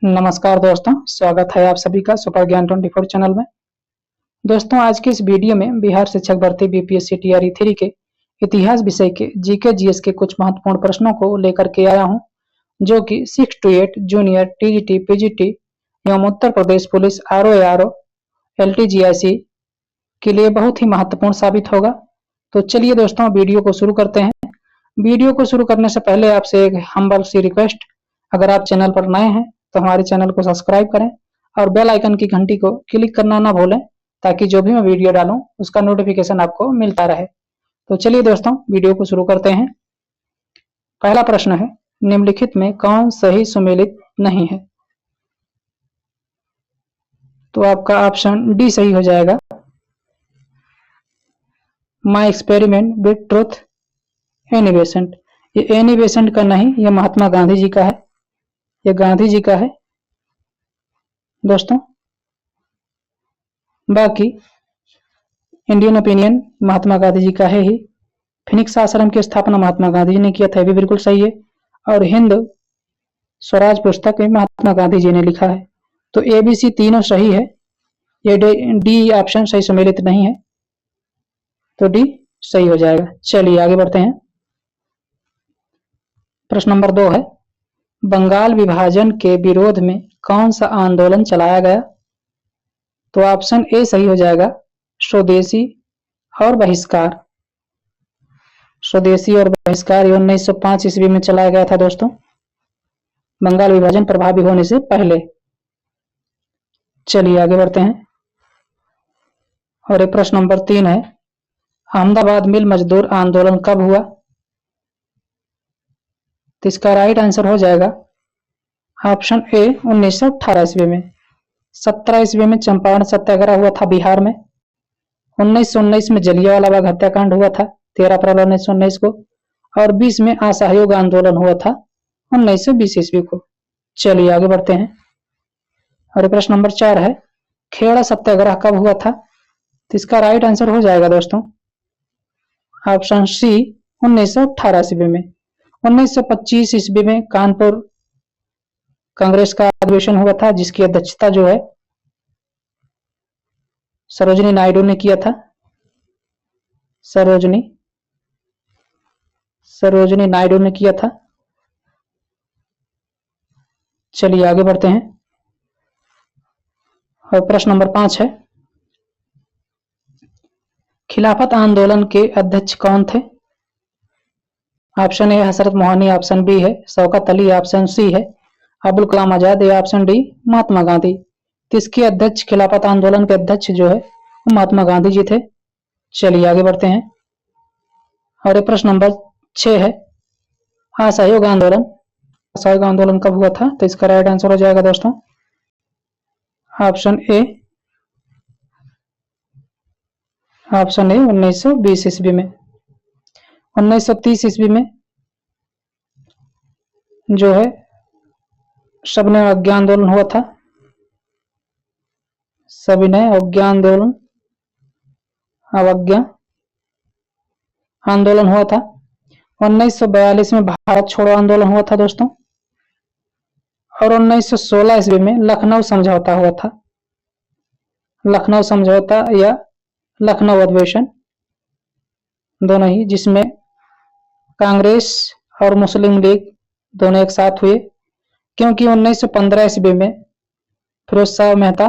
नमस्कार दोस्तों, स्वागत है आप सभी का सुपर ज्ञान 24 चैनल में। दोस्तों, आज की इस वीडियो में बिहार शिक्षक भर्ती बीपीएससी टीआरई 3 के इतिहास विषय के जीके जीएस के कुछ महत्वपूर्ण प्रश्नों को लेकर के आया हूं, जो कि 6 to 8 जूनियर टीजीटी पीजीटी एवं उत्तर प्रदेश पुलिस आरओ एलटीजीआईसी के लिए बहुत ही महत्वपूर्ण साबित होगा। तो चलिए दोस्तों, वीडियो को शुरू करते हैं। वीडियो को शुरू करने से पहले आपसे एक हम्बल सी रिक्वेस्ट, अगर आप चैनल पर नए हैं तो हमारे चैनल को सब्सक्राइब करें और बेल आइकन की घंटी को क्लिक करना ना भूलें, ताकि जो भी मैं वीडियो डालूं उसका नोटिफिकेशन आपको मिलता रहे। तो चलिए दोस्तों, वीडियो को शुरू करते हैं। पहला प्रश्न है, निम्नलिखित में कौन सही सुमेलित नहीं है? तो आपका ऑप्शन डी सही हो जाएगा। My experiment with truth Annie Besant. ये एनी बेसेंट का नहीं, ये महात्मा गांधी जी का है। ये गांधी जी का है दोस्तों। बाकी इंडियन ओपिनियन महात्मा गांधी जी का है ही। फिनिक्स आश्रम की स्थापना महात्मा गांधी जी ने किया था, ये भी बिल्कुल सही है। और हिंद स्वराज पुस्तक में महात्मा गांधी जी ने लिखा है। तो एबीसी तीनों सही है। ये डी ऑप्शन सही सम्मिलित नहीं है, तो डी सही हो जाएगा। चलिए आगे बढ़ते हैं। प्रश्न नंबर 2 है, बंगाल विभाजन के विरोध में कौन सा आंदोलन चलाया गया? तो ऑप्शन ए सही हो जाएगा, स्वदेशी और बहिष्कार। स्वदेशी और बहिष्कार 1905 ईस्वी में चलाया गया था दोस्तों, बंगाल विभाजन प्रभावी होने से पहले। चलिए आगे बढ़ते हैं। और एक प्रश्न नंबर 3 है, अहमदाबाद मिल मजदूर आंदोलन कब हुआ? तो इसका राइट आंसर हो जाएगा ऑप्शन ए 1918 ईस्वी में। 17 ईस्वी में चंपारण सत्याग्रह हुआ था बिहार में। 1919 में जलियांवाला बाग हत्याकांड हुआ था 13 अप्रैल 1919 को। और 20 में असहयोग आंदोलन हुआ था 1920 ईस्वी को। चलिए आगे बढ़ते हैं। और प्रश्न नंबर 4 है, खेड़ा सत्याग्रह कब हुआ था? तो इसका राइट आंसर हो जाएगा दोस्तों ऑप्शन सी 1918 ईस्वी में। 1925 ईस्वी में कानपुर कांग्रेस का अधिवेशन हुआ था, जिसकी अध्यक्षता जो है सरोजिनी नायडू ने किया था। सरोजिनी नायडू ने किया था। चलिए आगे बढ़ते हैं। और प्रश्न नंबर 5 है, खिलाफत आंदोलन के अध्यक्ष कौन थे? Option A Hazrat Mohini, option B है शौकत अली, ऑप्शन सी है अबुल कलाम आजाद, या ऑप्शन डी महात्मा गांधी। तो इसके अध्यक्ष, खिलाफत आंदोलन के अध्यक्ष जो है वो महात्मा गांधी जी थे। चलिए आगे बढ़ते हैं। और एक प्रश्न नंबर 6 है, असहयोग आंदोलन। असहयोग आंदोलन कब हुआ था? तो इसका राइट आंसर हो जाएगा दोस्तों ऑप्शन ए 1920 ईस्वी में। 1930 ईस्वी में जो है सविनय अवज्ञा आंदोलन हुआ था। सविनय अवज्ञा आंदोलन हुआ था। 1942 में भारत छोड़ो आंदोलन हुआ था दोस्तों। और 1916 ईस्वी में लखनऊ समझौता हुआ था। लखनऊ समझौता या लखनऊ अधिवेशन दोनों ही, जिसमें कांग्रेस और मुस्लिम लीग दोनों एक साथ हुए। क्योंकि 1915 ईस्वी में फिरोज शाह मेहता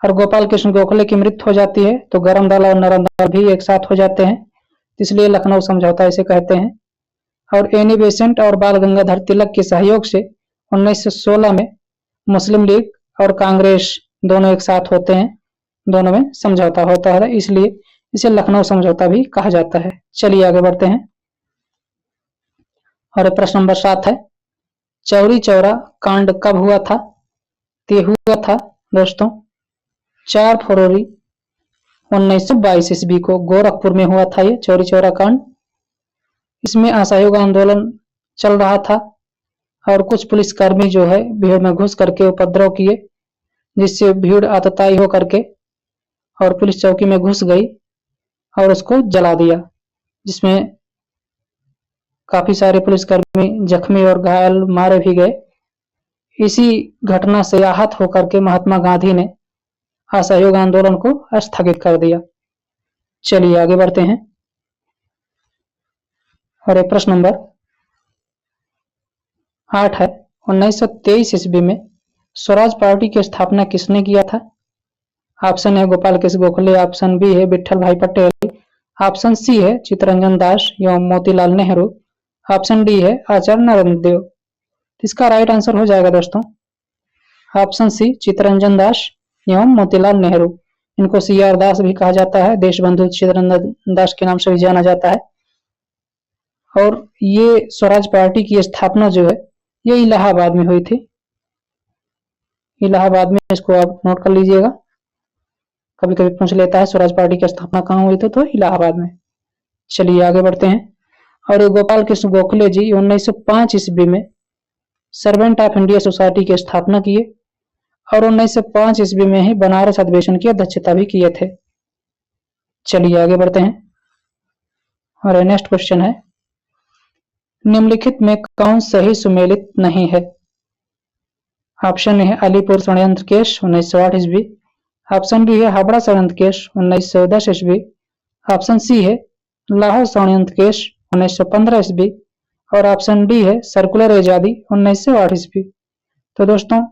और गोपाल कृष्ण गोखले की मृत्यु हो जाती है, तो गरम दल और नरम दल भी एक साथ हो जाते हैं, इसलिए लखनऊ समझौता इसे कहते हैं। और एनी बेसेंट और बाल गंगाधर तिलक के सहयोग से 1916 में मुस्लिम लीग और कांग्रेस दोनों एक साथ होते हैं, दोनों में समझौता होता है, इसलिए इसे लखनऊ समझौता भी कहा जाता है। चलिए आगे बढ़ते हैं। और प्रश्न नंबर 7 है, चौरी चौरा कांड कब हुआ था? तो हुआ था दोस्तों 4 फरवरी 1922 ईस्वी को गोरखपुर में हुआ था ये चौरी चौरा कांड। इसमें असहयोग आंदोलन चल रहा था और कुछ पुलिसकर्मी जो है भीड़ में घुस करके उपद्रव किए, जिससे भीड़ आतताई हो करके और पुलिस चौकी में घुस गई और उसको जला दिया, जिसमें काफी सारे पुलिसकर्मी जख्मी और घायल मारे भी गए। इसी घटना से आहत होकर के महात्मा गांधी ने असहयोग आंदोलन को स्थगित कर दिया। चलिए आगे बढ़ते हैं। और एक प्रश्न नंबर 8 है, 1923 ईस्वी में स्वराज पार्टी की स्थापना किसने किया था? ऑप्शन है गोपाल कृष्ण गोखले, ऑप्शन बी है विठल भाई पटेल, ऑप्शन सी है चित्तरंजन दास एवं मोतीलाल नेहरू, ऑप्शन डी है आचार्य नरेंद्र देव। इसका राइट आंसर हो जाएगा दोस्तों ऑप्शन सी चित्तरंजन दास एवं मोतीलाल नेहरू। इनको CR दास भी कहा जाता है, देश बंधु चित्तरंजन दास के नाम से भी जाना जाता है। और ये स्वराज पार्टी की स्थापना जो है ये इलाहाबाद में हुई थी। इलाहाबाद में, इसको आप नोट कर लीजिएगा, कभी कभी पूछ लेता है स्वराज पार्टी की स्थापना कहाँ हुई थी, तो इलाहाबाद में। चलिए आगे बढ़ते हैं। और गोपाल कृष्ण गोखले जी 1905 ईस्वी में सर्वेंट ऑफ इंडिया सोसाइटी की स्थापना किए और 1905 ईस्वी में ही बनारस अधिवेशन की अध्यक्षता भी किए थे। चलिए आगे बढ़ते हैं। और नेक्स्ट क्वेश्चन है, निम्नलिखित में कौन सही सुमेलित नहीं है? ऑप्शन है अलीपुर षड्यंत्र केस 1908 ईस्वी, ऑप्शन बी है हावड़ा षड्यंत्र केस 1910 ईस्वी, ऑप्शन सी है लाहौर षड्यंत्र केस 1915 ईस्वी और ऑप्शन डी है सर्कुलर आजादी 1908 ईस्वी। तो दोस्तों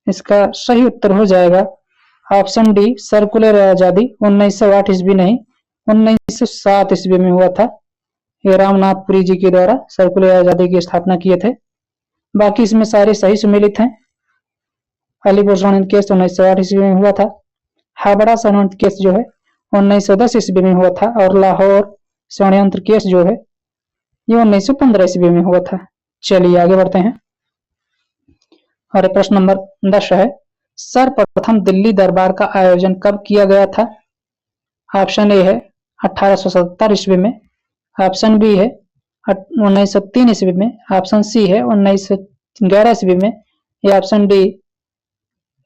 इसका सही उत्तर हो जाएगा ऑप्शन डी सर्कुलर आजादी 1908 ईस्वी नहीं 1907 ईस्वी में हुआ था। ये रामनाथपुरी जी के द्वारा सर्कुलर आजादी की स्थापना किए थे। बाकी इसमें सारे सही सुमेलित हैं। अलीपुर षड्यंत्र केस 1908 ईस्वी में हुआ था, हावड़ा षड्यंत्र केस जो है 1910 ईस्वी में हुआ था और लाहौर षड्यंत्र केस जो है ये 1915 ईस्वी में हुआ था। चलिए आगे बढ़ते हैं। और प्रश्न नंबर 10 है, सर्वप्रथम दिल्ली दरबार का आयोजन कब किया गया था? ऑप्शन ए है 1877 ईस्वी में, ऑप्शन बी है 1903 ईस्वी में, ऑप्शन सी है 1911 ईस्वी में या ऑप्शन डी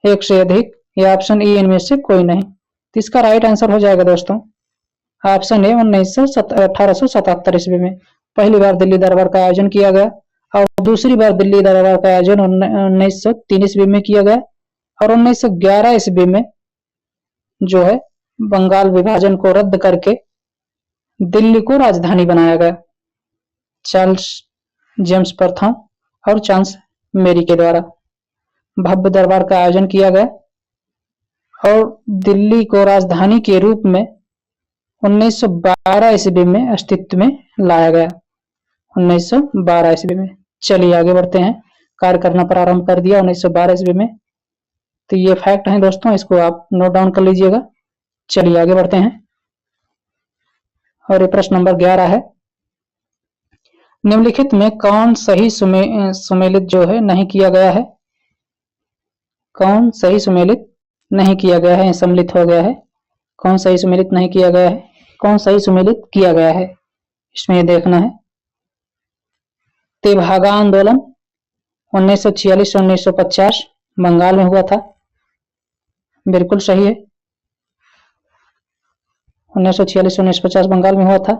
एक से अधिक या ऑप्शन ई इनमें से कोई नहीं। तो इसका राइट आंसर हो जाएगा दोस्तों ऑप्शन ए 1877 ईस्वी में पहली बार दिल्ली दरबार का आयोजन किया गया और दूसरी बार दिल्ली दरबार का आयोजन 1903 ईस्वी में किया गया और 1911 ईस्वी में जो है बंगाल विभाजन को रद्द करके दिल्ली को राजधानी बनाया गया चार्ल्स जेम्स प्रथम और चार्ल्स मेरी के द्वारा भव्य दरबार का आयोजन किया गया और दिल्ली को राजधानी के रूप में 1912 ईस्वी में अस्तित्व में लाया गया 1912 ईस्वी में। चलिए आगे बढ़ते हैं। कार्य करना प्रारंभ कर दिया 1912 ईस्वी में। तो ये फैक्ट है दोस्तों, इसको आप नोट डाउन कर लीजिएगा। चलिए आगे बढ़ते हैं। और ये प्रश्न नंबर 11 है, निम्नलिखित में कौन सही सुमेलित जो है नहीं किया गया है? कौन सही सुमेलित नहीं किया गया है, सम्मिलित हो गया है, कौन सही सुमेलित नहीं किया गया है, कौन सही सुमेलित किया गया है, इसमें ये देखना है। तेभागा आंदोलन 1946 और 1950 बंगाल में हुआ था, बिल्कुल सही है। 1946 और 1950 बंगाल में हुआ था।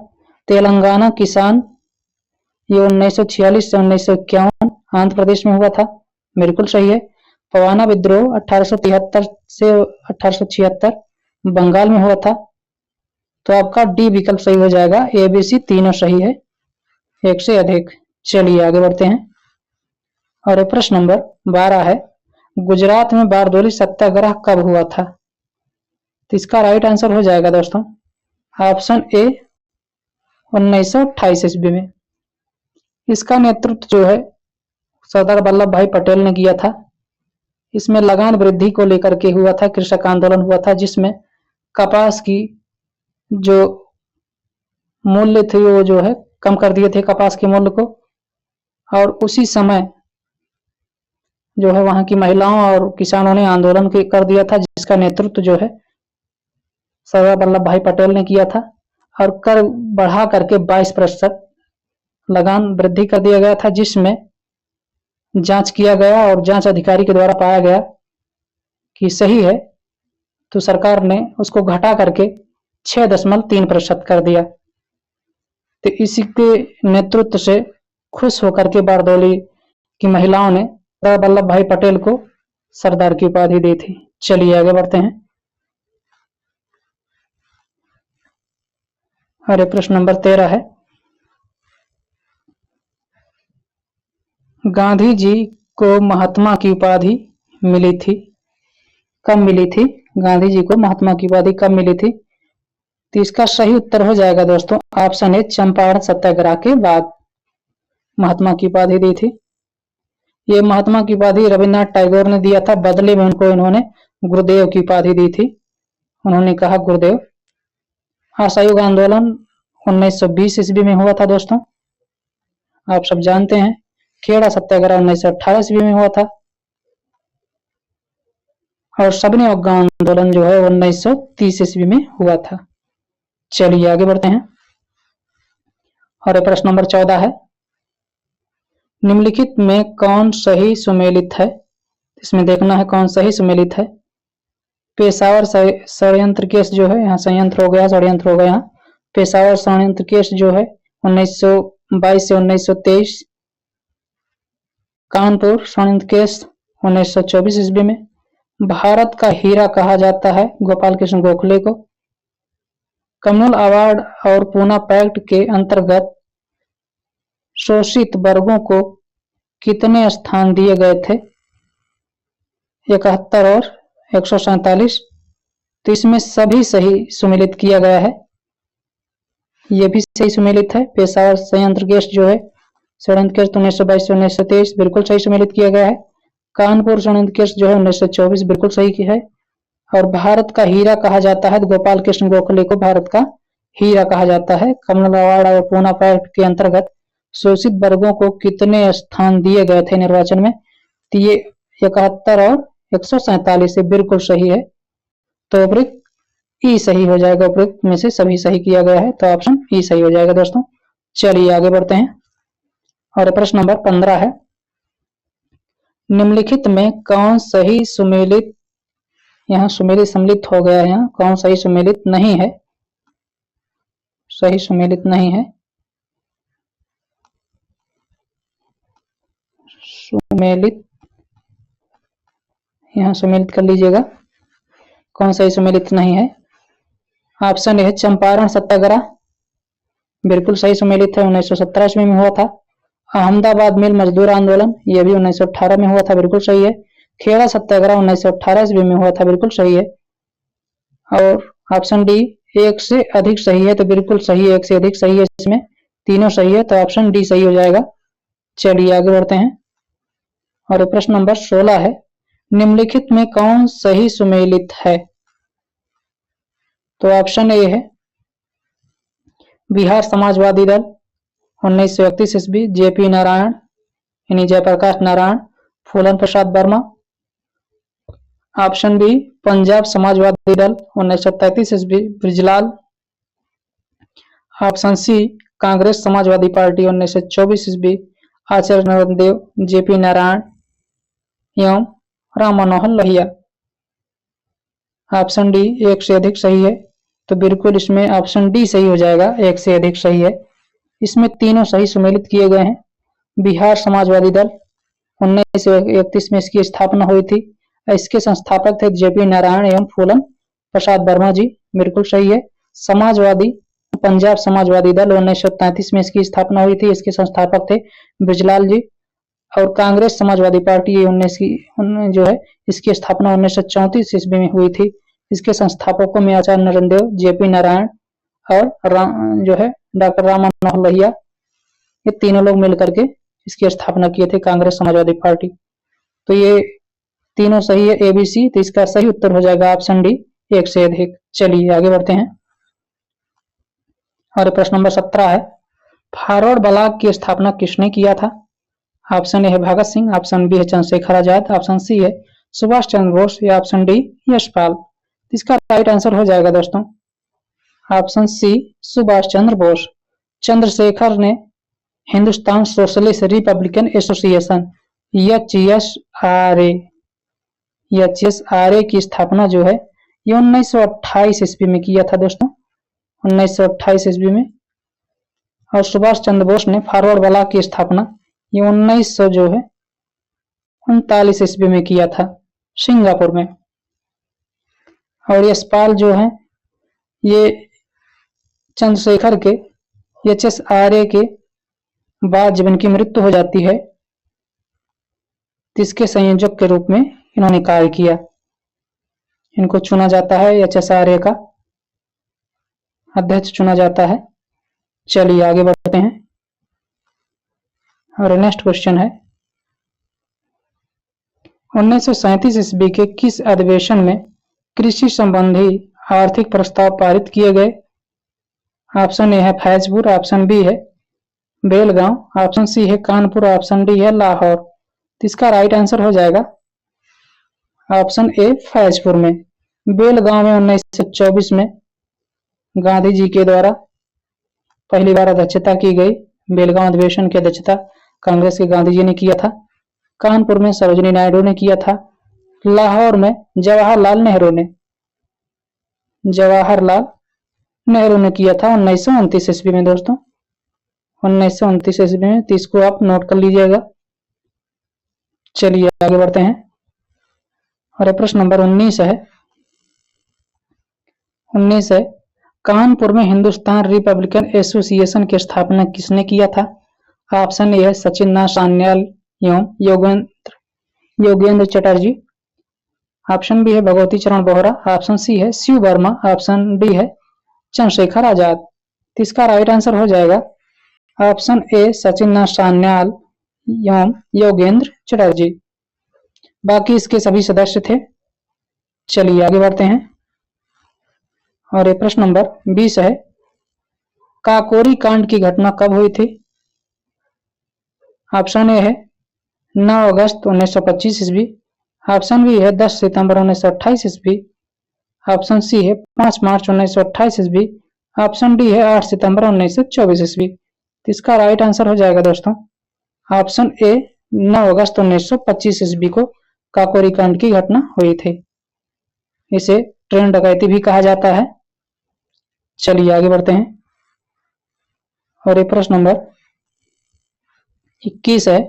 तेलंगाना किसान ये 1946 से 1951 आंध्र प्रदेश में हुआ था, बिल्कुल सही है। पवाना विद्रोह 1873 से 1876 बंगाल में हुआ था। तो आपका डी विकल्प सही हो जाएगा, ABC तीनों सही है, एक से अधिक। चलिए आगे बढ़ते हैं। और प्रश्न नंबर 12 है, गुजरात में बारदोली सत्याग्रह कब हुआ था? तो इसका राइट आंसर हो जाएगा दोस्तों ऑप्शन ए 1928 ईस्वी में। इसका नेतृत्व जो है सरदार वल्लभ भाई पटेल ने किया था। इसमें लगान वृद्धि को लेकर के हुआ था, कृषक आंदोलन हुआ था जिसमें कपास की जो मूल्य थे वो जो है कम कर दिए थे कपास के मूल्य को। और उसी समय जो है वहां की महिलाओं और किसानों ने आंदोलन कर दिया था जिसका नेतृत्व जो है सरदार वल्लभ भाई पटेल ने किया था। और कर बढ़ा करके 22% लगान वृद्धि कर दिया गया था जिसमें जांच किया गया और जांच अधिकारी के द्वारा पाया गया कि सही है, तो सरकार ने उसको घटा करके 6.3% कर दिया। तो इसी के नेतृत्व से खुश होकर के बारदोली की महिलाओं ने सरदार वल्लभ भाई पटेल को सरदार की उपाधि दी थी। चलिए आगे बढ़ते हैं। और प्रश्न नंबर 13 है, गांधी जी को महात्मा की उपाधि मिली थी, कब मिली थी? गांधी जी को महात्मा की उपाधि कब मिली थी? तो इसका सही उत्तर हो जाएगा दोस्तों ऑप्शन ए, चंपारण सत्याग्रह के बाद महात्मा की उपाधि दी थी। ये महात्मा की उपाधि रविन्द्रनाथ टैगोर ने दिया था, बदले में उनको इन्होंने गुरुदेव की उपाधि दी थी। उन्होंने कहा गुरुदेव। असहयोग आंदोलन 1920 ईस्वी में हुआ था दोस्तों, आप सब जानते हैं। खेड़ा सत्याग्रह 1918 ईस्वी में हुआ था और सबने अवज्ञा आंदोलन जो है 1930 ईस्वी में हुआ था। चलिए आगे बढ़ते हैं। और प्रश्न नंबर 14 है, निम्नलिखित में कौन सही सुमेलित है? इसमें देखना है कौन सही सुमेलित है। पेशावर षड्यंत्र केस जो है, यहाँ संयंत्र हो गया, षड्यंत्र हो गया। यहाँ पेशावर षड्यंत्र केस जो है 1922 से 1923, कानपुर षड्यंत्र केस 1924 ईस्वी में। भारत का हीरा कहा जाता है गोपाल कृष्ण गोखले को। कम्युनल अवार्ड और पूना पैक्ट के अंतर्गत शोषित वर्गों को कितने स्थान दिए गए थे? 71 और 147। तो इसमें सभी सही सुमेलित किया गया है, ये भी सही सुमेलित है। पेशावर संयंत्र केस जो है षड्यंत्र केस 1922 से 1923 बिल्कुल सही सुमेलित किया गया है। कानपुर षड्यंत्र केस जो है 1924 बिल्कुल सही है। और भारत का हीरा कहा जाता है, गोपाल कृष्ण गोखले को भारत का हीरा कहा जाता है। कम्युनल अवार्ड और पूना पैक्ट के अंतर्गत शोषित वर्गों को कितने स्थान दिए गए थे निर्वाचन में? तो ये 71 और 147 से बिल्कुल सही है। तो उपयुक्त ई सही हो जाएगा, उपयुक्त में से सभी सही किया गया है, तो ऑप्शन ई सही हो जाएगा दोस्तों। चलिए आगे बढ़ते हैं। और प्रश्न नंबर 15 है, निम्नलिखित में कौन सही सुमेलित, यहाँ सुमेलित सम्मिलित हो गया है, यहाँ कौन सही सुमेलित नहीं है? सही सुमेलित नहीं है, सुमेलित, यहाँ सुमेलित कर लीजिएगा, कौन सही सुमेलित नहीं है। ऑप्शन ए है चंपारण सत्याग्रह, बिल्कुल सही सुमेलित है, 1917 ईस्वी में हुआ था। अहमदाबाद मिल मजदूर आंदोलन, यह भी 1918 में हुआ था, बिल्कुल सही है। खेड़ा सत्याग्रह 1918 ईस्वी में हुआ था, बिल्कुल सही है। और ऑप्शन डी एक से अधिक सही है, तो बिल्कुल सही है, एक से अधिक सही है, इसमें तीनों सही है, तो ऑप्शन डी सही हो जाएगा। चलिए आगे बढ़ते हैं। और प्रश्न नंबर 16 है, निम्नलिखित में कौन सही सुमेलित है? तो ऑप्शन ए है बिहार समाजवादी दल 1931 ईस्वी, जेपी नारायण यानी जयप्रकाश नारायण, फूलन प्रसाद वर्मा। ऑप्शन बी पंजाब समाजवादी दल 1933 ईस्वी, Brijlal. Option C Congress Samajwadi party 1924 ईस्वी, आचार्य नरेंद्र देव, जेपी नारायण एवं राम मनोहर लोहिया। ऑप्शन डी एक से अधिक सही है, तो बिल्कुल इसमें ऑप्शन डी सही हो जाएगा, एक से अधिक सही है। इसमें तीनों सही सुमेलित किए गए हैं। बिहार समाजवादी दल 1931 में इसकी स्थापना हुई थी, इसके संस्थापक थे जेपी नारायण एवं फूलन प्रसाद वर्मा जी, बिल्कुल सही है। समाजवादी पंजाब समाजवादी दल 1933 में इसकी स्थापना हुई थी, इसके संस्थापक थे ब्रिजलाल जी। और कांग्रेस समाजवादी पार्टी 19 की जो है इसकी स्थापना 1934 ईस्वी में हुई थी, इसके संस्थापकों में आचार्य नरेंद्र देव, जेपी नारायण और जो है डॉक्टर राम मनोहर लोहिया, ये तीनों लोग मिलकर के इसकी स्थापना किए थे कांग्रेस समाजवादी पार्टी। तो ये तीनों सही है, एबीसी, तो इसका सही उत्तर हो जाएगा ऑप्शन डी एक से अधिक। चलिए आगे बढ़ते हैं। और प्रश्न नंबर 17 है, फॉरवर्ड ब्लॉक की स्थापना किसने किया था? ऑप्शन ए है भगत सिंह, ऑप्शन बी है चंद्रशेखर आजाद, ऑप्शन सी है सुभाष चंद्र बोस या ऑप्शन डी यशपाल। इसका राइट आंसर हो जाएगा दोस्तों ऑप्शन सी सुभाष चंद्र बोस। चंद्रशेखर ने Hindustan socialist Republican association HSRA की स्थापना जो है ये 1928 ईस्वी में किया था दोस्तों, 1928 ईस्वी में। और सुभाष चंद्र बोस ने फॉरवर्ड ब्लॉक की स्थापना ये 1900 जो है 1939 ईस्वी में किया था सिंगापुर में। और यशपाल जो है ये चंद्रशेखर के एच.एस. आर्य के बाद जब इनकी मृत्यु हो जाती है तो इसके संयोजक के रूप में इन्होंने कार्य किया। इनको चुना जाता है, एच.एस. आर्य का अध्यक्ष चुना जाता है। चलिए आगे बढ़ते हैं और नेक्स्ट क्वेश्चन है 1937 ईस्वी के किस अधिवेशन में कृषि संबंधी आर्थिक प्रस्ताव पारित किए गए? ऑप्शन ए है फैजपुर, ऑप्शन बी है बेलगांव, ऑप्शन सी है कानपुर, ऑप्शन डी है लाहौर। तो इसका राइट आंसर हो जाएगा ऑप्शन ए फैजपुर में। बेलगांव में 1924 में गांधी जी के द्वारा पहली बार अध्यक्षता की गई। बेलगांव अधिवेशन की अध्यक्षता कांग्रेस के गांधी जी ने किया था। कानपुर में सरोजिनी नायडू ने किया था। लाहौर में जवाहरलाल नेहरू ने किया था 1929 ईस्वी में दोस्तों, 1929 ईस्वी में। तो इसको आप नोट कर लीजिएगा। चलिए आगे बढ़ते हैं और प्रश्न नंबर 19 है। 19 है कानपुर में हिंदुस्तान रिपब्लिकन एसोसिएशन की स्थापना किसने किया था? ऑप्शन ए है सचिन नाथ सान्याल एवं योगेंद्र चटर्जी, ऑप्शन बी है भगवती चरण बोहरा, ऑप्शन सी है शिव वर्मा, ऑप्शन डी है चंद्रशेखर आजाद। तो इसका राइट आंसर हो जाएगा ऑप्शन ए सचिन नाथ सान्याल एवं योगेंद्र चटर्जी। बाकी इसके सभी सदस्य थे। चलिए आगे बढ़ते हैं और ये प्रश्न नंबर 20 है काकोरी कांड की घटना कब हुई थी? ऑप्शन ए है 9 अगस्त 1925 ईस्वी, ऑप्शन बी है 10 सितंबर 1928 ईस्वी, ऑप्शन सी है 5 मार्च 1928 ईस्वी, ऑप्शन डी है 8 सितंबर 1924 ईस्वी। तो इसका राइट आंसर हो जाएगा दोस्तों ऑप्शन ए 9 अगस्त 1925 ईस्वी को काकोरी कांड की घटना हुई थी। इसे ट्रेन डकैती भी कहा जाता है। चलिए आगे बढ़ते हैं और ये प्रश्न नंबर 21 है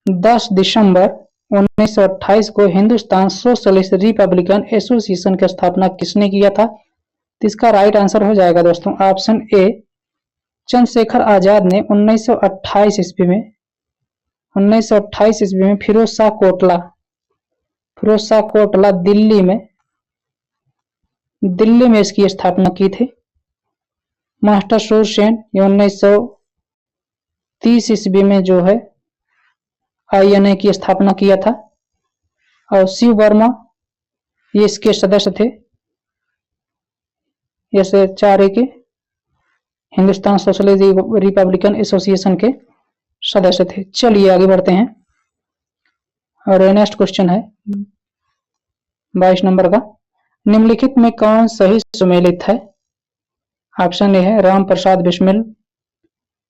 10 दिसंबर 1928 को हिंदुस्तान सोशलिस्ट रिपब्लिकन एसोसिएशन की स्थापना किसने किया था? तो इसका राइट आंसर हो जाएगा दोस्तों ऑप्शन ए चंद्रशेखर आजाद ने 1928 ईस्वी में फिरोज शाह कोटला दिल्ली में इसकी स्थापना की थी। मास्टर सूर सेन 1930 ईस्वी में जो है INA की स्थापना किया था और शिव वर्मा ये इसके सदस्य थे। ऐसे 4 के हिंदुस्तान सोशलिस्ट रिपब्लिकन एसोसिएशन के सदस्य थे। चलिए आगे बढ़ते हैं और नेक्स्ट क्वेश्चन है 22 नंबर का निम्नलिखित में कौन सही सुमेलित है? ऑप्शन ए है राम प्रसाद बिस्मिल,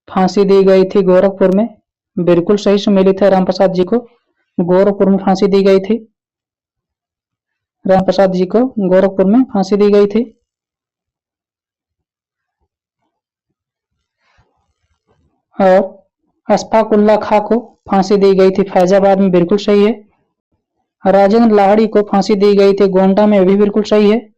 फांसी दी गई थी गोरखपुर में, बिल्कुल सही सुमेलित है। राम प्रसाद जी को गोरखपुर में फांसी दी गई थी। राम प्रसाद जी को गोरखपुर में फांसी दी गई थी। और अशफाक उल्लाह खां को फांसी दी गई थी फैजाबाद में, बिल्कुल सही है। राजेंद्र लाहिड़ी को फांसी दी गई थी गोंडा में, भी बिल्कुल सही है।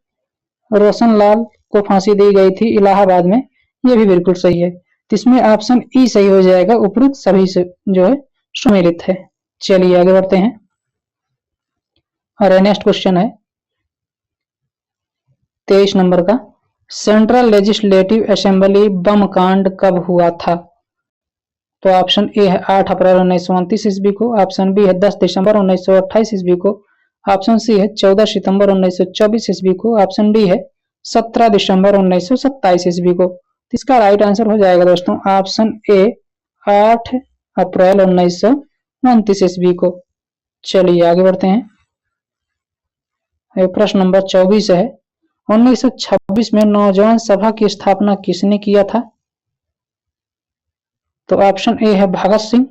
रोशन लाल को फांसी दी गई थी इलाहाबाद में, यह भी बिल्कुल सही है। तो इसमें ऑप्शन ई सही हो जाएगा, उपरोक्त सभी से जो है सुमेलित है। चलिए आगे बढ़ते हैं और नेक्स्ट क्वेश्चन है 23 नंबर का सेंट्रल लेजिस्लेटिव असेंबली बम कांड कब हुआ था? तो ऑप्शन ए है 8 अप्रैल 1929 ईस्वी को, ऑप्शन बी है 10 दिसंबर 1928 ईस्वी को, ऑप्शन सी है 14 सितंबर 1924 ईस्वी को, ऑप्शन डी है 17 दिसंबर 1927 ईस्वी को। इसका राइट आंसर हो जाएगा दोस्तों ऑप्शन ए 8 अप्रैल 1929 ईस्वी को। चलिए आगे बढ़ते हैं। प्रश्न नंबर 24 है 1926 में नौजवान सभा की स्थापना किसने किया था? तो ऑप्शन ए है भगत सिंह,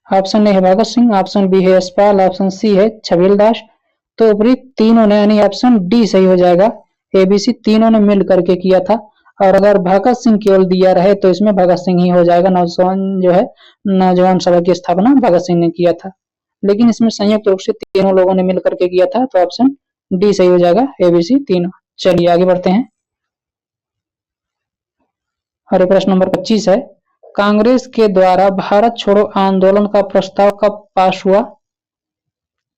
ऑप्शन बी है यशपाल, ऑप्शन सी है छबील दास। तो उपरी तीनों ने यानी ऑप्शन डी सही हो जाएगा। ABC तीनों ने मिल करके किया था। और अगर भगत सिंह केवल दिया रहे तो इसमें भगत सिंह ही हो जाएगा। नौजवान सभा की स्थापना भगत सिंह ने किया था। लेकिन इसमें संयुक्त रूप से तीनों लोगों ने मिलकर के किया था, तो ऑप्शन डी सही हो जाएगा, एबीसी तीनों। चलिए आगे बढ़ते हैं। और प्रश्न नंबर 25 है, कांग्रेस के द्वारा भारत छोड़ो आंदोलन का प्रस्ताव कब पास हुआ?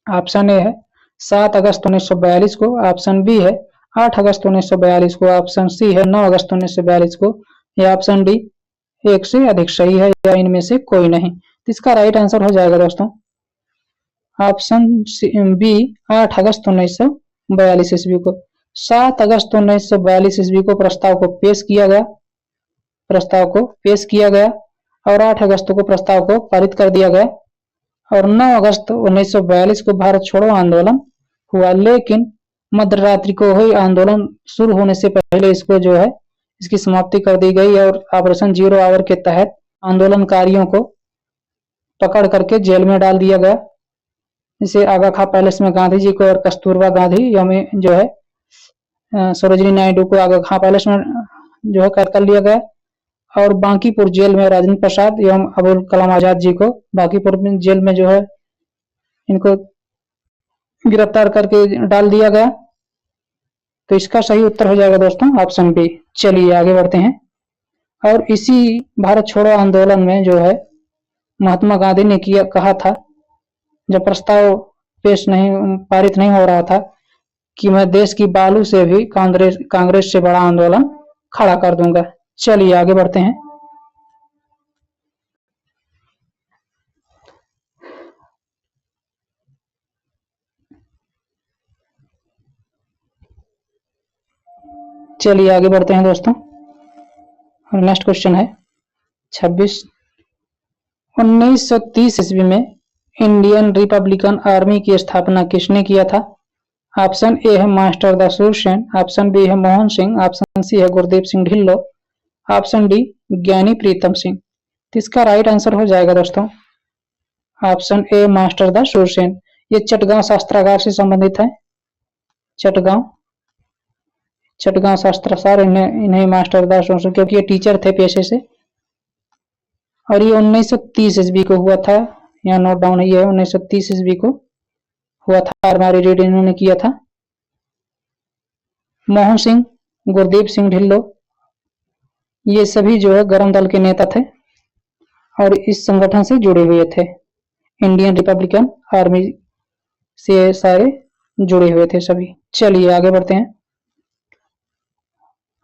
ऑप्शन ए है 7 अगस्त 1942 को, ऑप्शन बी है 8 अगस्त 1942 को, ऑप्शन सी है 9 अगस्त 1942 को, या ऑप्शन डी एक से अधिक सही है, या इनमें से कोई नहीं। तो इसका राइट आंसर हो जाएगा दोस्तों ऑप्शन बी 8 अगस्त 1942 ईस्वी को। 7 अगस्त 1942 ईस्वी को प्रस्ताव को पेश किया गया और 8 अगस्त को प्रस्ताव को पारित कर दिया गया और 9 अगस्त 1942 को भारत छोड़ो आंदोलन हुआ। लेकिन मध्यरात्रि को हुई आंदोलन शुरू होने से पहले इसको जो है इसकी समाप्ति कर दी गई और ऑपरेशन जीरो आवर के तहत आंदोलनकारियों को पकड़ करके जेल में डाल दिया गया। इसे आगा खां पैलेस में गांधी जी को और कस्तूरबा गांधी में जो है सरोजिनी नायडू को आगा खां पैलेस में जो है कैद कर लिया गया और बांकीपुर जेल में राजेंद्र प्रसाद एवं अबुल कलाम आजाद जी को बांकीपुर जेल में जो है इनको गिरफ्तार करके डाल दिया गया। तो इसका सही उत्तर हो जाएगा दोस्तों ऑप्शन बी। चलिए आगे बढ़ते हैं। और इसी भारत छोड़ो आंदोलन में जो है महात्मा गांधी ने कहा था, जब प्रस्ताव पारित नहीं हो रहा था, कि मैं देश की बालू से भी कांग्रेस से बड़ा आंदोलन खड़ा कर दूंगा। चलिए आगे बढ़ते हैं। चलिए आगे बढ़ते हैं दोस्तों। और नेक्स्ट क्वेश्चन है 26। 1930 ईस्वी में इंडियन रिपब्लिकन आर्मी की स्थापना किसने किया था? ऑप्शन ए है master da Surya Sen, option B है मोहन सिंह, ऑप्शन सी है गुरदीप सिंह ढिल्लो, ऑप्शन डी ज्ञानी प्रीतम सिंह। इसका राइट आंसर हो जाएगा दोस्तों option A master da Surya Sen. ये चटगांव शस्त्रागार से संबंधित है। चटगांव शस्त्रागार इन्हें मास्टर द सूरसेन, क्योंकि ये टीचर थे पेशे से। और ये 1930 ईस्वी को हुआ था, यहाँ नोट डाउन है, ये 1930 ईस्वी को हुआ था। हमारी रीड इन्होंने किया था। मोहन सिंह, गुरदीप सिंह ढिल्लो, ये सभी जो है गरम दल के नेता थे और इस संगठन से जुड़े हुए थे। इंडियन रिपब्लिकन आर्मी से सारे जुड़े हुए थे सभी। चलिए आगे बढ़ते हैं।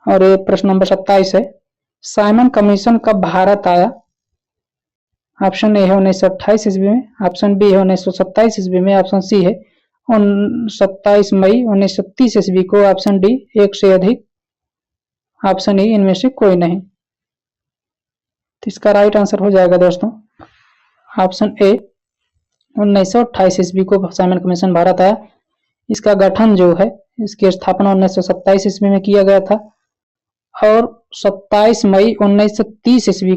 और ये प्रश्न नंबर 27 है, साइमन कमीशन कब भारत आया? ऑप्शन ए है 1928 ईस्वी में, ऑप्शन बी है 1927 ईस्वी में, ऑप्शन सी है 27 मई 1930 ईस्वी को, ऑप्शन डी एक से अधिक, ऑप्शन ई इनमें से कोई नहीं। तो इसका राइट आंसर हो जाएगा दोस्तों ऑप्शन ए 1928 ईस्वी को साइमन कमीशन भारत आया। इसका गठन जो है, इसकी स्थापना 1927 ईस्वी में किया गया था और 27 मई 1930 ईस्वी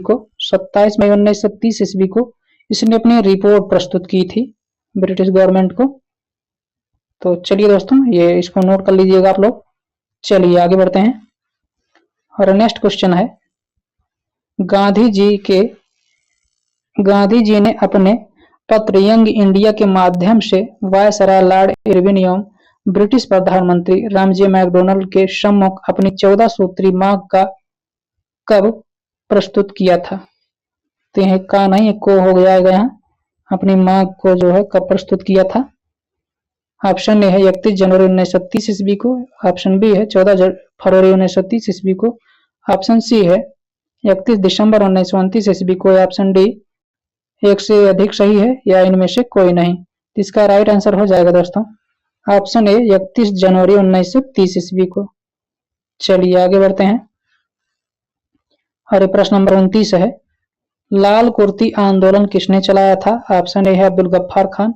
को इसने अपनी रिपोर्ट प्रस्तुत की थी ब्रिटिश गवर्नमेंट को। तो चलिए दोस्तों, ये इसको नोट कर लीजिएगा आप लोग। चलिए आगे बढ़ते हैं। और नेक्स्ट क्वेश्चन है, गांधी जी ने अपने पत्र यंग इंडिया के माध्यम से वायसराय लॉर्ड इरविन एवं ब्रिटिश प्रधानमंत्री रामजे मैकडोनल्ड के सम्मुख अपनी 14 सूत्री मांग का कब प्रस्तुत किया था? तो यह का नहीं को हो जाएगा, यहाँ अपनी मांग को जो है कब प्रस्तुत किया था? ऑप्शन ए है 31 जनवरी 1930 ईस्वी को, ऑप्शन बी है 14 फरवरी 1930 ईस्वी को, ऑप्शन सी है 31 दिसंबर 1929 ईस्वी को, ऑप्शन डी एक से अधिक सही है, या इनमें से कोई नहीं। इसका राइट आंसर हो जाएगा दोस्तों ऑप्शन ए 31 जनवरी 1930 ईस्वी को। चलिए आगे बढ़ते हैं। और प्रश्न नंबर 29 है, लाल कुर्ती आंदोलन किसने चलाया था? ऑप्शन ए है अब्दुल गफ्फार खान,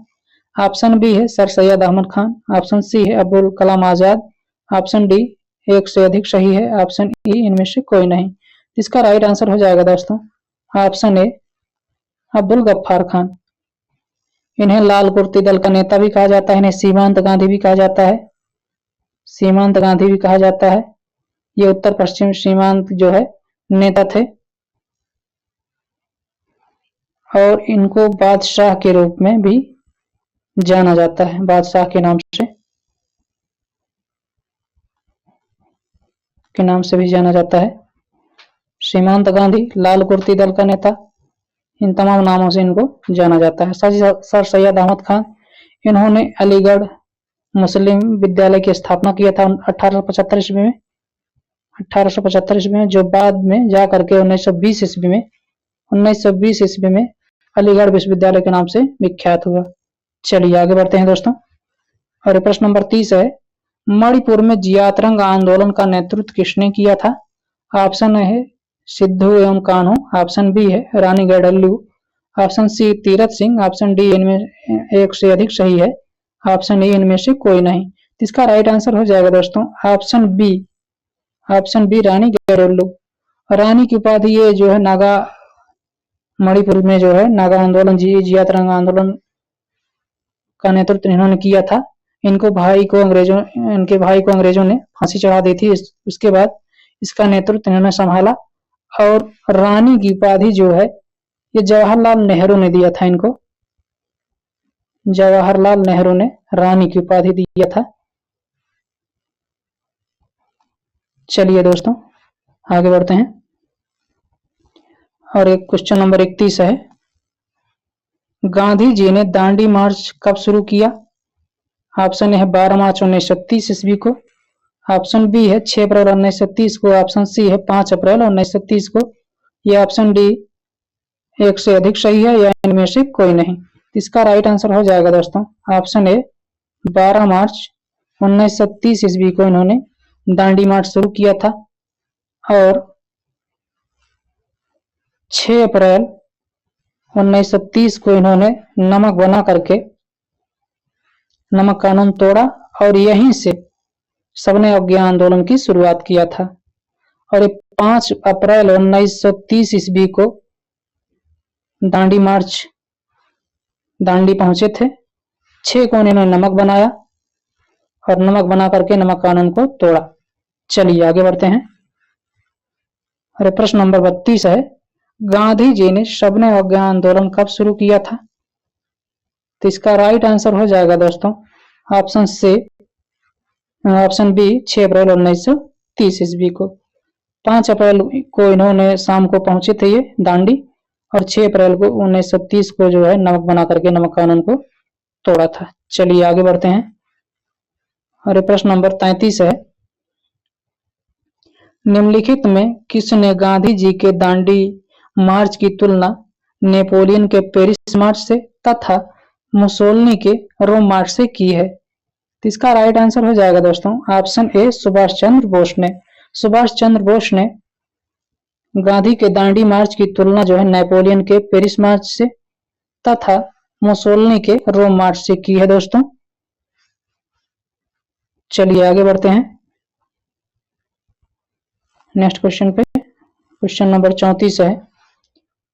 ऑप्शन बी है sir Syed Ahmad Khan, option C है अब्दुल कलाम आजाद, ऑप्शन डी एक से अधिक सही है, ऑप्शन ई इनमें से कोई नहीं। इसका राइट आंसर हो जाएगा दोस्तों ऑप्शन ए अब्दुल गफ्फार खान। इन्हें लाल कुर्ती दल का नेता भी कहा जाता है, इन्हें सीमांत गांधी भी कहा जाता है। ये उत्तर पश्चिम सीमांत जो है नेता थे और इनको बादशाह के रूप में भी जाना जाता है, बादशाह के नाम से भी जाना जाता है। सीमांत गांधी लाल कुर्ती दल का नेता, इन तमाम नामों से इनको जाना जाता है। सर सैयद अहमद खान, इन्होंने अलीगढ़ मुस्लिम विद्यालय की स्थापना किया था 1875 ईस्वी में, 1875 ईस्वी में, जो बाद में जा करके 1920 ईस्वी में अलीगढ़ विश्वविद्यालय के नाम से विख्यात हुआ। चलिए आगे बढ़ते हैं दोस्तों। और प्रश्न नंबर 30 है, मणिपुर में जियातरंग आंदोलन का नेतृत्व किसने किया था? ऑप्शन ए है सिद्धू एवं कान्हू, ऑप्शन बी है Rani Gaidinliu, option C Tirath Singh, option D इनमें एक से अधिक सही है, ऑप्शन ए इनमें से कोई नहीं। इसका राइट आंसर हो जाएगा दोस्तों ऑप्शन बी, रानी गैडल्लू। रानी की उपाधि ये जो है नागा मणिपुर में जो है नागा आंदोलन जियातरंग आंदोलन का नेतृत्व इन्होंने किया था। इनके भाई को अंग्रेजों ने फांसी चढ़ा दी थी। उसके बाद इसका नेतृत्व इन्होंने संभाला और रानी की उपाधि जो है ये जवाहरलाल नेहरू ने दिया था इनको, जवाहरलाल नेहरू ने रानी की उपाधि दिया था। चलिए दोस्तों आगे बढ़ते हैं। और एक क्वेश्चन नंबर 31 है, गांधी जी ने दांडी मार्च कब शुरू किया? ऑप्शन ए है 12 मार्च 1930 ईस्वी को, ऑप्शन बी है 6 अप्रैल 1930 को, ऑप्शन सी है 5 अप्रैल 1930 को, या ऑप्शन डी एक से अधिक सही है या इनमें से कोई नहीं। इसका राइट आंसर हो जाएगा दोस्तों ऑप्शन ए 12 मार्च 1930 ईस्वी को इन्होंने दांडी मार्च शुरू किया था और 6 अप्रैल 1930 को इन्होंने नमक बना करके नमक कानून तोड़ा और यहीं से सबने अवज्ञा आंदोलन की शुरुआत किया था। और 5 अप्रैल 1930 ईस्वी को दांडी मार्च दांडी पहुंचे थे। 6 को इन्होंने नमक बनाया और नमक बना करके नमक कानून को तोड़ा। चलिए आगे बढ़ते हैं। और प्रश्न नंबर 32 है, गांधी जी ने सबने अवज्ञा आंदोलन कब शुरू किया था? तो इसका राइट आंसर हो जाएगा दोस्तों ऑप्शन बी 6 अप्रैल 1930 ईस्वी को। 5 अप्रैल को इन्होंने शाम को पहुंचे थे ये दांडी और 6 अप्रैल को 1930 को जो है नमक बना करके नमक कानून को तोड़ा था। चलिए आगे बढ़ते हैं। और प्रश्न नंबर 33 है, निम्नलिखित में किसने गांधी जी के दांडी मार्च की तुलना नेपोलियन के पेरिस मार्च से तथा मुसोलिनी के रोम मार्च से की है? तो इसका राइट आंसर हो जाएगा दोस्तों ऑप्शन ए सुभाष चंद्र बोस ने गांधी के दांडी मार्च की तुलना जो है नेपोलियन के पेरिस मार्च से तथा मुसोलिनी के रोम मार्च से की है दोस्तों। चलिए आगे बढ़ते हैं नेक्स्ट क्वेश्चन पे। क्वेश्चन नंबर 34 है,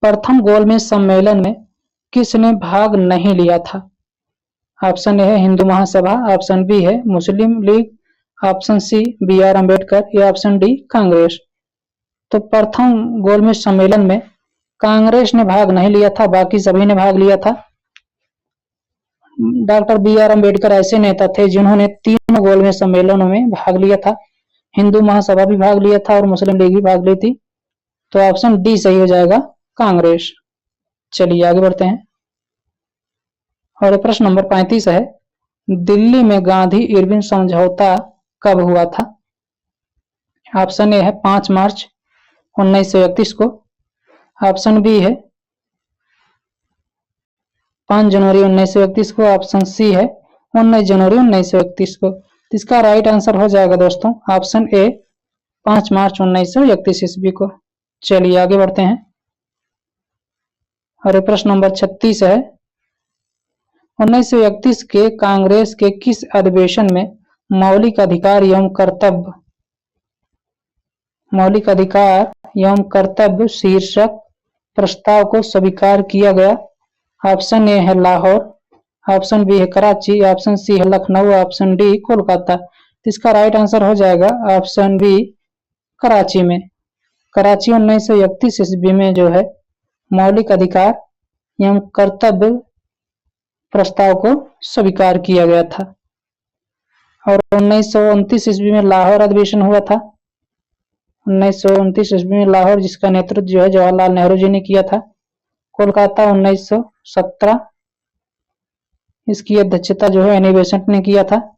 प्रथम गोलमेज सम्मेलन में किसने भाग नहीं लिया था? ऑप्शन ए है हिंदू महासभा, ऑप्शन बी है Muslim League, option C BR Ambedkar या ऑप्शन डी कांग्रेस। तो प्रथम गोलमेज सम्मेलन में कांग्रेस ने भाग नहीं लिया था, बाकी सभी ने भाग लिया था। डॉक्टर BR अम्बेडकर ऐसे नेता थे जिन्होंने 3 गोलमेज सम्मेलनों में भाग लिया था। हिंदू महासभा भी भाग लिया था और मुस्लिम लीग भी भाग ली थी। तो ऑप्शन डी सही हो जाएगा कांग्रेस। चलिए आगे बढ़ते हैं। और प्रश्न नंबर 35 है, दिल्ली में गांधी इरविन समझौता कब हुआ था? ऑप्शन ए है 5 मार्च 1931 को, ऑप्शन बी है 5 जनवरी 1931 को, ऑप्शन सी है 19 जनवरी 1931 को। इसका राइट आंसर हो जाएगा दोस्तों ऑप्शन ए 5 मार्च 1931 ईस्वी को। चलिए आगे बढ़ते हैं। और प्रश्न नंबर 36 है, 1931 के कांग्रेस के किस अधिवेशन में मौलिक अधिकार एवं कर्तव्य शीर्षक प्रस्ताव को स्वीकार किया गया? ऑप्शन ए है लाहौर, ऑप्शन बी है कराची, ऑप्शन सी है लखनऊ, ऑप्शन डी कोलकाता। इसका राइट आंसर हो जाएगा ऑप्शन बी कराची में। कराची 1931 ईस्वी में जो है मौलिक अधिकार एवं कर्तव्य प्रस्ताव को स्वीकार किया गया था। और 1929 ईस्वी में लाहौर अधिवेशन हुआ था। 1929 ईस्वी में लाहौर, जिसका नेतृत्व जो है जवाहरलाल नेहरू जी ने किया था। कोलकाता 1917, इसकी अध्यक्षता जो है एनी बेसेंट ने किया था।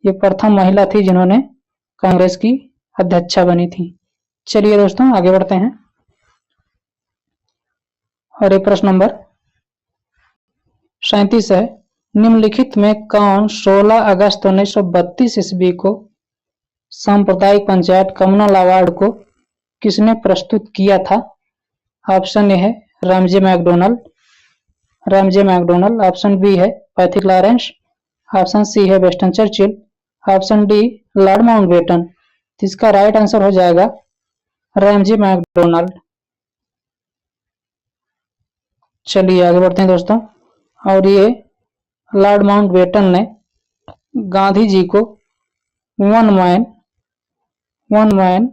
ये प्रथम महिला थी जिन्होंने कांग्रेस की अध्यक्षा बनी थी। चलिए दोस्तों आगे बढ़ते हैं। और ये प्रश्न नंबर 37 है, निम्नलिखित में कौन 16 अगस्त 1932 ईस्वी को सांप्रदायिक पंचायत कम्युनल अवार्ड को किसने प्रस्तुत किया था? ऑप्शन ए है रामजे मैकडोनल्ड, ऑप्शन बी है पैथिक लॉरेंस, ऑप्शन सी है western Churchill, option D Lord Mountbatten. इसका राइट आंसर हो जाएगा रामजे मैकडोनल्ड। चलिए आगे बढ़ते हैं दोस्तों। और ये लॉर्ड माउंटबेटन ने गांधी जी को वन मैन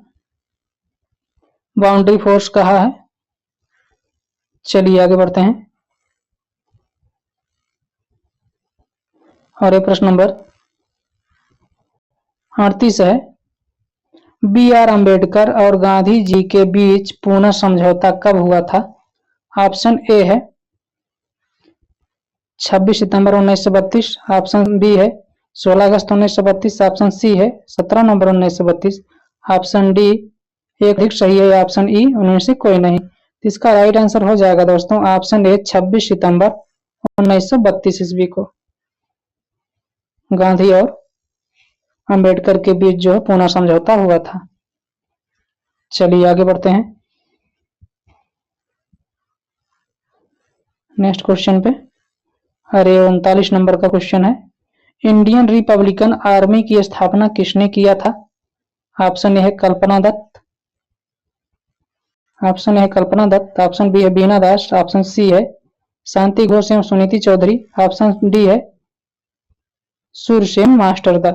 बाउंड्री फोर्स कहा है। चलिए आगे बढ़ते हैं। और ये प्रश्न नंबर 38 है, बी.आर. अम्बेडकर और गांधी जी के बीच पुनः समझौता कब हुआ था? ऑप्शन ए है 26 सितंबर 1932, ऑप्शन बी है 16 अगस्त 1932, ऑप्शन सी है 17 नवंबर 1932, ऑप्शन डी एक अधिक सही है, ऑप्शन ई उनमें से कोई नहीं। इसका राइट आंसर हो जाएगा दोस्तों ऑप्शन ए 26 सितंबर 1932 ईस्वी को गांधी और अंबेडकर के बीच जो है पुनः समझौता हुआ था। चलिए आगे बढ़ते हैं नेक्स्ट क्वेश्चन पे। अरे 39 नंबर का क्वेश्चन है, इंडियन रिपब्लिकन आर्मी की स्थापना किसने किया था? ऑप्शन ए है कल्पना दत्त, ऑप्शन बी है बीना दास, ऑप्शन सी है शांति घोष एवं सुनीति चौधरी, ऑप्शन डी है सूरसेन मास्टरदा।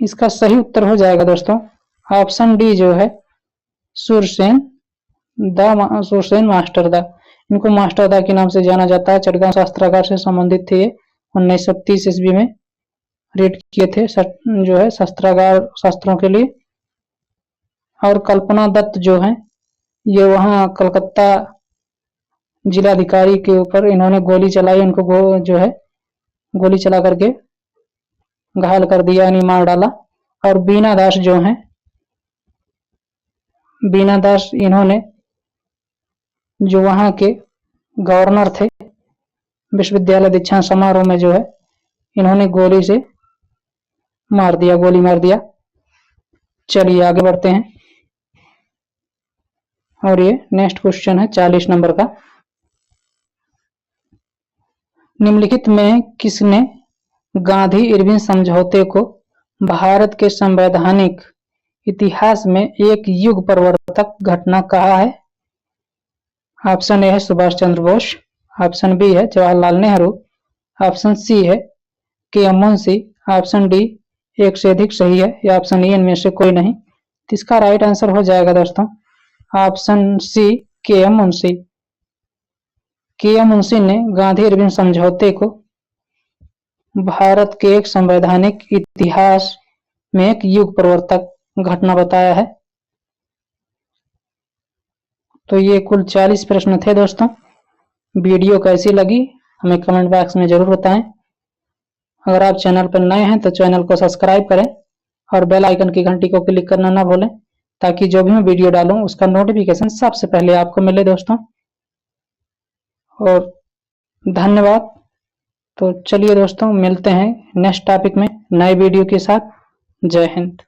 इसका सही उत्तर हो जाएगा दोस्तों ऑप्शन डी जो है सूरसेन मास्टरदा। इनको मास्टरदा के नाम से जाना जाता है। चटगांव शस्त्रागार से संबंधित थे। 1930 ईस्वी में रेड किए थे जो है शस्त्रागार शस्त्रों के लिए। और कल्पना दत्त जो है ये वहां कलकत्ता जिलाधिकारी के ऊपर इन्होंने गोली चलाई, उनको जो है गोली चला करके घायल कर दिया, यानी मार डाला। और बीना दास जो है इन्होंने जो वहां के गवर्नर थे विश्वविद्यालय दीक्षांत समारोह में जो है इन्होंने गोली मार दिया। चलिए आगे बढ़ते हैं। और ये नेक्स्ट क्वेश्चन है 40 नंबर का, निम्नलिखित में किसने गांधी इरविन समझौते को भारत के संवैधानिक इतिहास में एक युग परिवर्तक घटना कहा है? ऑप्शन ए है सुभाष चंद्र बोस, ऑप्शन बी है जवाहरलाल नेहरू, ऑप्शन सी है के.एम. मुंशी, ऑप्शन डी एक से अधिक सही है, या ऑप्शन ई इनमें से कोई नहीं। इसका राइट आंसर हो जाएगा दोस्तों option C K M. Munshi. K M. Munshi ने गांधी इरविन समझौते को भारत के एक संवैधानिक इतिहास में एक युग परिवर्तक घटना बताया है। तो ये कुल 40 प्रश्न थे दोस्तों। वीडियो कैसी लगी हमें कमेंट बॉक्स में जरूर बताएं। अगर आप चैनल पर नए हैं तो चैनल को सब्सक्राइब करें और बेल आइकन की घंटी को क्लिक करना ना भूलें, ताकि जो भी मैं वीडियो डालूं उसका नोटिफिकेशन सबसे पहले आपको मिले दोस्तों। और धन्यवाद। तो चलिए दोस्तों मिलते हैं नेक्स्ट टॉपिक में नए वीडियो के साथ। जय हिंद।